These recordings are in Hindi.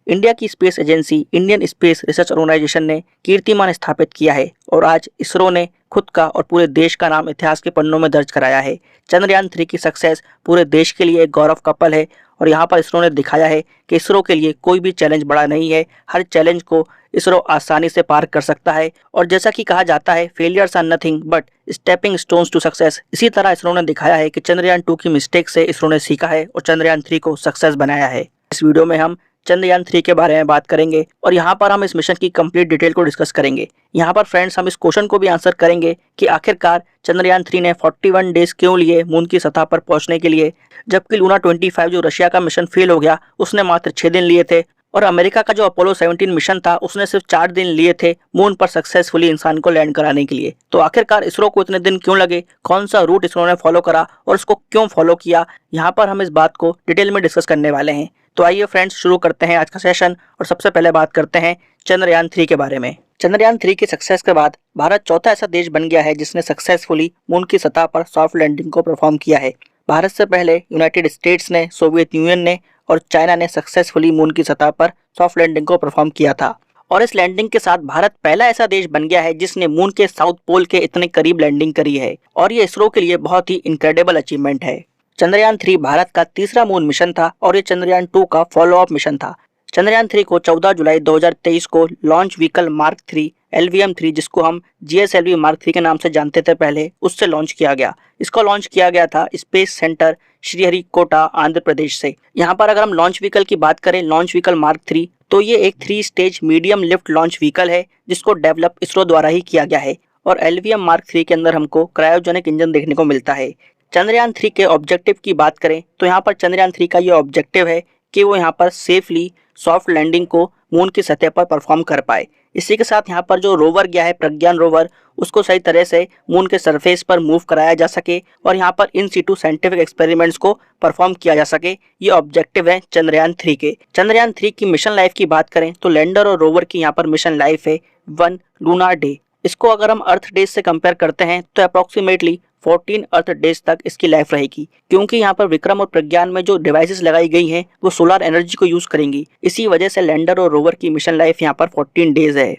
इंडिया की space agency Indian Space Research Organisation ने कीर्तिमान स्थापित किया है और आज इसरो ने खुद का और पूरे देश का नाम इतिहास के पन्नों में दर्ज कराया है। चंद्रयान 3 की सक्सेस पूरे देश के लिए एक गौरव का पल है और यहाँ पर इसरो ने दिखाया है कि इसरो के लिए कोई भी चैलेंज बड़ा नहीं है। हर चैलेंज को इसरो आसानी से पार कर सकता है और जैसा कि कहा जाता है, failures are nothing but stepping stones to success. इसी तरह इसरो ने दिखाया है कि चंद्रयान 2 की मिस्टेक से इसरो ने सीखा है और चंद्रयान 3 को सक्सेस बनाया है। इस वीडियो में हम चंद्रयान 3 के बारे में बात करेंगे और यहाँ पर हम इस मिशन की कंप्लीट डिटेल को डिस्कस करेंगे। यहाँ पर फ्रेंड्स हम इस क्वेश्चन को भी आंसर करेंगे कि आखिरकार चंद्रयान 3 ने 41 डेज क्यों लिए मून की सतह पर पहुंचने के लिए, जबकि लूना 25 जो रशिया का मिशन फेल हो गया उसने मात्र 6 दिन लिए थे और अमेरिका का जो अपोलो 17 मिशन था उसने सिर्फ 4 दिन लिए थे मून पर सक्सेसफुली इंसान को लैंड कराने के लिए। तो आखिरकार इसरो को इतने दिन क्यों लगे, कौन सा रूट इसरो ने फॉलो करा और उसको क्यों फॉलो किया, यहाँ पर हम इस बात को डिटेल में डिस्कस करने वाले हैं। तो आइए फ्रेंड्स शुरू करते हैं आज का सेशन और सबसे पहले बात करते हैं चंद्रयान 3 के बारे में। चंद्रयान 3 की सक्सेस के बाद भारत चौथा ऐसा देश बन गया है जिसने सक्सेसफुली मून की सतह पर सॉफ्ट लैंडिंग को परफॉर्म किया है। भारत से पहले यूनाइटेड स्टेट्स ने, सोवियत यूनियन ने और चाइना ने सक्सेसफुली मून की सतह पर सॉफ्ट लैंडिंग को परफॉर्म किया था और इस लैंडिंग के साथ भारत पहला ऐसा देश बन गया है जिसने मून के साउथ पोल के इतने करीब लैंडिंग करी है और ये इसरो के लिए बहुत ही इनक्रेडिबल अचीवमेंट है। चंद्रयान 3 भारत का तीसरा मून मिशन था और ये चंद्रयान 2 का फॉलो अप मिशन था। चंद्रयान 3 को 14 जुलाई 2023 को लॉन्च व्हीकल मार्क 3 LVM-3, जिसको हम GSLV मार्क 3 के नाम से जानते थे पहले, उससे लॉन्च किया गया। इसको लॉन्च किया गया था स्पेस सेंटर श्रीहरिकोटा, आंध्र प्रदेश से। यहाँ पर अगर हम लॉन्च व्हीकल की बात करें, लॉन्च व्हीकल मार्क 3, तो ये एक 3 stage medium lift launch vehicle है जिसको डेवलप इसरो द्वारा ही किया गया है और LVM मार्क 3 के अंदर हमको क्रायोजेनिक इंजन देखने को मिलता है। चंद्रयान 3 के ऑब्जेक्टिव की बात करें तो यहाँ पर चंद्रयान 3 का ये ऑब्जेक्टिव है कि वो यहाँ पर सेफली सॉफ्ट लैंडिंग को मून की सतह पर परफॉर्म कर पाए। इसी के साथ यहाँ पर जो रोवर गया है, प्रज्ञान रोवर, उसको सही तरह से मून के सरफेस पर मूव कराया जा सके और यहाँ पर इन सीटू साइंटिफिक एक्सपेरिमेंट्स को परफॉर्म किया जा सके। ये ऑब्जेक्टिव है चंद्रयान 3 के। चंद्रयान 3 की मिशन लाइफ की बात करें तो लैंडर और रोवर की यहाँ पर मिशन लाइफ है 1 लूनार डे। इसको अगर हम अर्थ डेज से कंपेयर करते हैं तो अप्रोक्सीमेटली 14 अर्थ डेज तक इसकी लाइफ रहेगी, क्योंकि यहाँ पर विक्रम और प्रज्ञान में जो डिवाइसेस लगाई गई हैं वो सोलर एनर्जी को यूज करेंगी। इसी वजह से लैंडर और रोवर की मिशन लाइफ यहाँ पर 14 डेज है।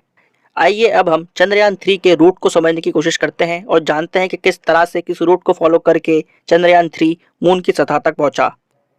आइए अब हम चंद्रयान 3 के रूट को समझने की कोशिश करते हैं और जानते हैं कि किस तरह से, किस रूट को फॉलो करके चंद्रयान 3 मून की सतह तक पहुंचा।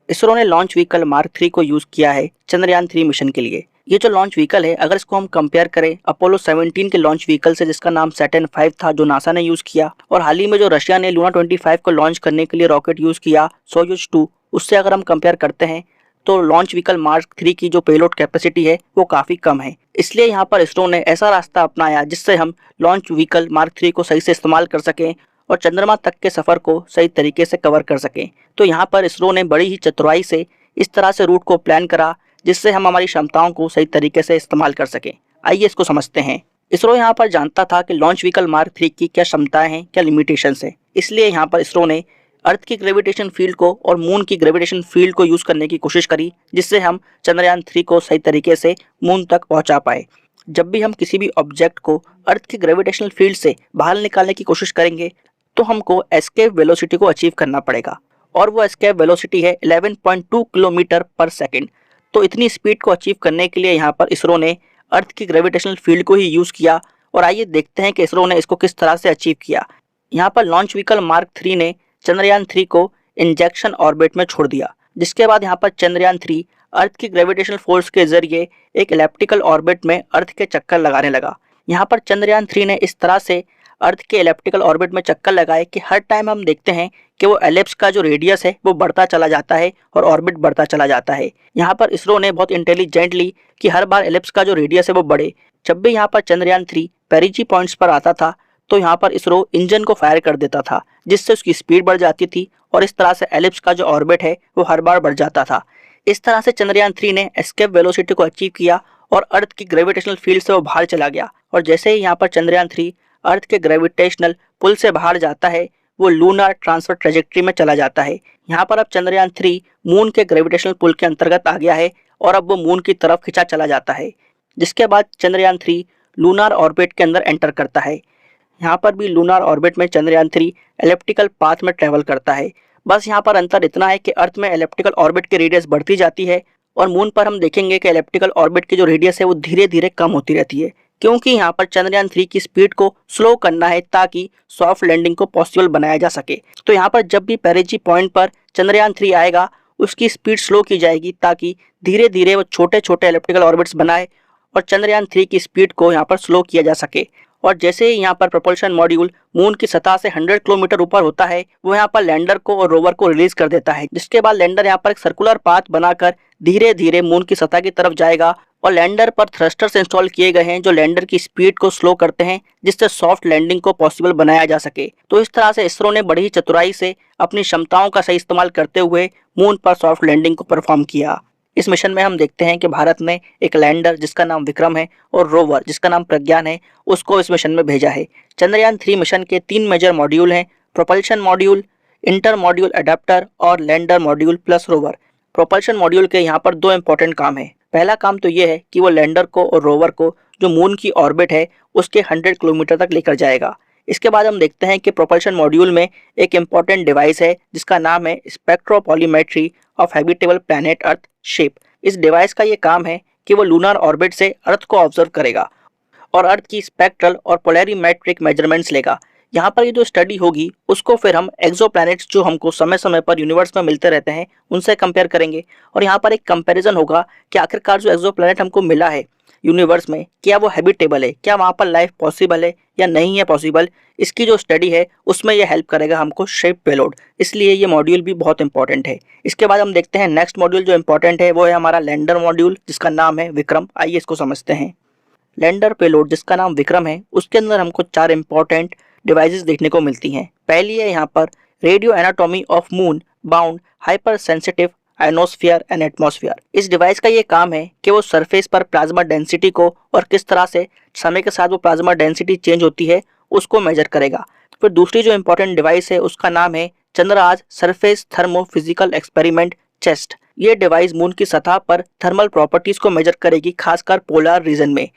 इसरो ने लॉन्च व्हीकल मार्क 3 को यूज किया है चंद्रयान 3 मिशन के लिए। ये जो लॉन्च व्हीकल है, अगर इसको हम कंपेयर करें अपोलो 17 के लॉन्च व्हीकल से जिसका नाम सैटर्न 5 था, जो नासा ने यूज किया, और हाल ही में जो रशिया ने लूना 25 को लॉन्च करने के लिए रॉकेट यूज किया सोयुज 2, उससे अगर हम कंपेयर करते हैं तो लॉन्च व्हीकल मार्क 3 की जो पेलोड कैपेसिटी है वो काफी कम है। इसलिए यहाँ पर इसरो ने ऐसा रास्ता अपनाया जिससे हम लॉन्च व्हीकल मार्क 3 को सही से इस्तेमाल कर सकें और चंद्रमा तक के सफर को सही तरीके से कवर कर सकें। तो यहाँ पर इसरो ने बड़ी ही चतुराई से इस तरह से रूट को प्लान करा जिससे हम हमारी क्षमताओं को सही तरीके से इस्तेमाल कर सकें। आइए इसको समझते हैं। इसरो यहाँ पर जानता था कि लॉन्च व्हीकल मार्क 3 की क्या क्षमताएं हैं, क्या लिमिटेशंस हैं। इसलिए यहाँ पर इसरो ने अर्थ की ग्रेविटेशन फील्ड को और मून की ग्रेविटेशन फील्ड को यूज करने की कोशिश करी जिससे हम चंद्रयान 3 को सही तरीके से मून तक पहुंचा पाए। जब भी हम किसी भी ऑब्जेक्ट को अर्थ की ग्रेविटेशनल फील्ड से बाहर निकालने की कोशिश करेंगे तो हमको एस्केप वेलोसिटी को अचीव करना पड़ेगा और वो एस्केप वेलोसिटी है 11.2 किलोमीटर पर सेकेंड। तो इतनी स्पीड को अचीव करने के लिए यहाँ पर इसरो ने अर्थ की ग्रेविटेशनल फील्ड को ही यूज किया और आइए देखते हैं कि इसरो ने इसको किस तरह से अचीव किया। यहाँ पर लॉन्च व्हीकल मार्क 3 ने चंद्रयान 3 को इंजेक्शन ऑर्बिट में छोड़ दिया, जिसके बाद यहाँ पर चंद्रयान 3 अर्थ की ग्रेविटेशनल फोर्स के जरिए एक एलिप्टिकल ऑर्बिट में अर्थ के चक्कर लगाने लगा। यहाँ पर चंद्रयान 3 ने इस तरह से अर्थ के एलिप्टिकल ऑर्बिट में चक्कर लगाए कि हर टाइम हम देखते हैं कि वो एलिप्स का जो रेडियस है वो बढ़ता चला जाता है और ऑर्बिट बढ़ता चला जाता है। यहाँ पर इसरो ने बहुत इंटेलिजेंटली कि हर बार एलिप्स का जो रेडियस है वो बढ़े। जब भी यहाँ पर चंद्रयान 3 पेरिजी पॉइंट्स पर आता था तो यहाँ पर इसरो इंजन को फायर कर देता था जिससे उसकी स्पीड बढ़ जाती थी और इस तरह से एलिप्स का जो ऑर्बिट है वो हर बार बढ़ जाता था। इस तरह से चंद्रयान 3 ने एस्केप वेलोसिटी को अचीव किया और अर्थ की ग्रेविटेशनल फील्ड से वो बाहर चला गया और जैसे ही यहाँ पर चंद्रयान 3 अर्थ के ग्रेविटेशनल पुल से बाहर जाता है वो लूनार ट्रांसफर ट्रेजेक्ट्री में चला जाता है। यहाँ पर अब चंद्रयान 3 मून के ग्रेविटेशनल पुल के अंतर्गत आ गया है और अब वो मून की तरफ खिंचा चला जाता है, जिसके बाद चंद्रयान 3 लूनार ऑर्बिट के अंदर एंटर करता है। यहाँ पर भी लूनार ऑर्बिट में चंद्रयान 3 एलिप्टिकल पाथ में ट्रेवल करता है। बस यहाँ पर अंतर इतना है कि अर्थ में एलिप्टिकल ऑर्बिट की रेडियस बढ़ती जाती है और मून पर हम देखेंगे कि एलिप्टिकल ऑर्बिट की जो रेडियस है वो धीरे धीरे कम होती रहती है, क्योंकि यहाँ पर चंद्रयान 3 की स्पीड को स्लो करना है ताकि सॉफ्ट लैंडिंग को पॉसिबल बनाया जा सके। तो यहाँ पर जब भी पेरिजी पॉइंट पर चंद्रयान 3 आएगा उसकी स्पीड स्लो की जाएगी ताकि धीरे धीरे वो छोटे छोटे एलिप्टिकल ऑर्बिट्स बनाए और चंद्रयान 3 की स्पीड को यहाँ पर स्लो किया जा सके। और जैसे ही यहाँ पर प्रोपल्शन मॉड्यूल मून की सतह से 100 किलोमीटर ऊपर होता है वो यहाँ पर लैंडर को और रोवर को रिलीज कर देता है, जिसके बाद लैंडर यहाँ पर एक सर्कुलर पाथ बनाकर धीरे धीरे मून की सतह की तरफ जाएगा और लैंडर पर थ्रस्टर्स इंस्टॉल किए गए हैं जो लैंडर की स्पीड को स्लो करते हैं जिससे सॉफ्ट लैंडिंग को पॉसिबल बनाया जा सके। तो इस तरह से इसरो ने बड़ी ही चतुराई से अपनी क्षमताओं का सही इस्तेमाल करते हुए मून पर सॉफ्ट लैंडिंग को परफॉर्म किया। इस मिशन में हम देखते हैं कि भारत ने एक लैंडर जिसका नाम विक्रम है और रोवर जिसका नाम प्रज्ञान है उसको इस मिशन में भेजा है। चंद्रयान 3 मिशन के 3 मेजर मॉड्यूल हैं, propulsion module, inter module adapter और lander module plus rover. Propulsion module के यहाँ पर 2 इंपॉर्टेंट काम है। पहला काम तो ये है कि वो लैंडर को और रोवर को जो मून की ऑर्बिट है उसके 100 किलोमीटर तक लेकर जाएगा। इसके बाद हम देखते हैं कि प्रोपल्शन मॉड्यूल में एक इम्पॉर्टेंट डिवाइस है जिसका नाम है spectropolarimetry of habitable planet Earth shape. इस डिवाइस का ये काम है कि वो लूनर ऑर्बिट से अर्थ को ऑब्जर्व करेगा और अर्थ की स्पेक्ट्रल और पोलैरिमेट्रिक मेजरमेंट्स लेगा। यहाँ पर ये जो स्टडी होगी उसको फिर हम एक्सोप्लैनेट्स जो हमको समय समय पर यूनिवर्स में मिलते रहते हैं उनसे कंपेयर करेंगे और यहाँ पर एक कंपैरिजन होगा कि आखिरकार जो एक्सोप्लैनेट हमको मिला है यूनिवर्स में क्या वो हैबिटेबल है, क्या वहाँ पर लाइफ पॉसिबल है या नहीं है पॉसिबल। इसकी जो स्टडी है उसमें यह हेल्प करेगा हमको शेप पेलोड, इसलिए ये मॉड्यूल भी बहुत इंपॉर्टेंट है। इसके बाद हम देखते हैं नेक्स्ट मॉड्यूल जो इंपॉर्टेंट है वो है हमारा लैंडर मॉड्यूल जिसका नाम है विक्रम। आइए इसको समझते हैं। लैंडर पेलोड जिसका नाम विक्रम है उसके अंदर हमको 4 इंपॉर्टेंट डिवाइसेस देखने को मिलती हैं। पहली है यहाँ पर radio anatomy of moon bound hyper sensitive ionosphere and atmosphere. इस डिवाइस का ये काम है कि वो सरफेस पर प्लाज्मा डेंसिटी को और किस तरह से समय के साथ वो प्लाज्मा डेंसिटी चेंज होती है उसको मेजर करेगा। फिर दूसरी जो इंपॉर्टेंट डिवाइस है उसका नाम है Chandra's surface thermophysical experiment chest. ये डिवाइस मून की सतह पर थर्मल प्रॉपर्टीज को मेजर करेगी, खासकर पोलर रीजन में।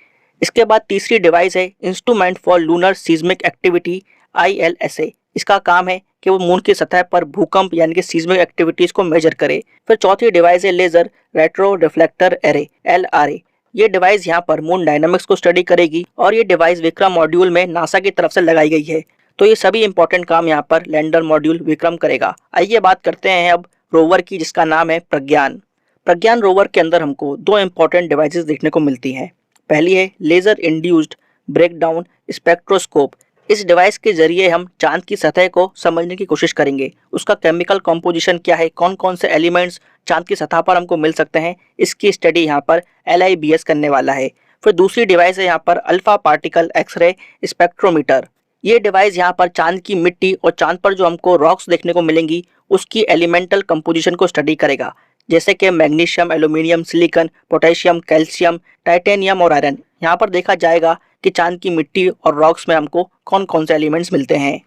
इसके बाद तीसरी डिवाइस है instrument for lunar seismic activity ILSA। इसका काम है कि वो मून की सतह पर भूकंप यानी कि सीज्मिक एक्टिविटीज को मेजर करे। फिर चौथी डिवाइस है laser retro reflector array LRA। ये डिवाइस यहाँ पर मून डायनामिक्स को स्टडी करेगी और ये डिवाइस विक्रम मॉड्यूल में नासा की तरफ से लगाई गई है। तो ये सभी इंपॉर्टेंट काम यहाँ पर लैंडर मॉड्यूल विक्रम करेगा। आइए बात करते हैं अब रोवर की जिसका नाम है प्रज्ञान। प्रज्ञान रोवर के अंदर हमको 2 इंपॉर्टेंट डिवाइसेस देखने को मिलती हैं। पहली है लेजर इंड्यूस्ड ब्रेकडाउन स्पेक्ट्रोस्कोप। इस डिवाइस के जरिए हम चांद की सतह को समझने की कोशिश करेंगे, उसका केमिकल कॉम्पोजिशन क्या है, कौन कौन से एलिमेंट्स चांद की सतह पर हमको मिल सकते हैं, इसकी स्टडी यहाँ पर LIBS करने वाला है। फिर दूसरी डिवाइस है यहाँ पर अल्फा पार्टिकल एक्सरे स्पेक्ट्रोमीटर। ये डिवाइस यहाँ पर चांद की मिट्टी और चांद पर जो हमको रॉक्स देखने को मिलेंगी उसकी एलिमेंटल कंपोजिशन को स्टडी करेगा, जैसे कि magnesium, aluminium, silicon, potassium, calcium, titanium और आयरन। यहाँ पर देखा जाएगा कि चांद की मिट्टी और रॉक्स में हमको कौन कौन से एलिमेंट्स मिलते हैं।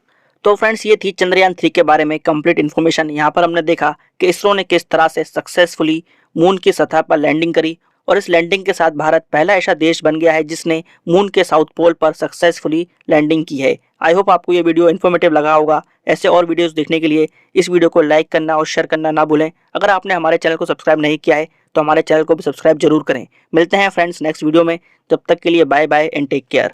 तो फ्रेंड्स ये थी चंद्रयान 3 के बारे में कंप्लीट इन्फॉर्मेशन। यहाँ पर हमने देखा कि इसरो ने किस तरह से सक्सेसफुली मून की सतह पर लैंडिंग करी और इस लैंडिंग के साथ भारत पहला ऐसा देश बन गया है जिसने मून के साउथ पोल पर सक्सेसफुली लैंडिंग की है। आई होप आपको ये वीडियो इन्फॉर्मेटिव लगा होगा। ऐसे और वीडियोस देखने के लिए इस वीडियो को लाइक करना और शेयर करना ना भूलें। अगर आपने हमारे चैनल को सब्सक्राइब नहीं किया है तो हमारे चैनल को भी सब्सक्राइब जरूर करें। मिलते हैं फ्रेंड्स नेक्स्ट वीडियो में, तब तक के लिए bye bye and take care.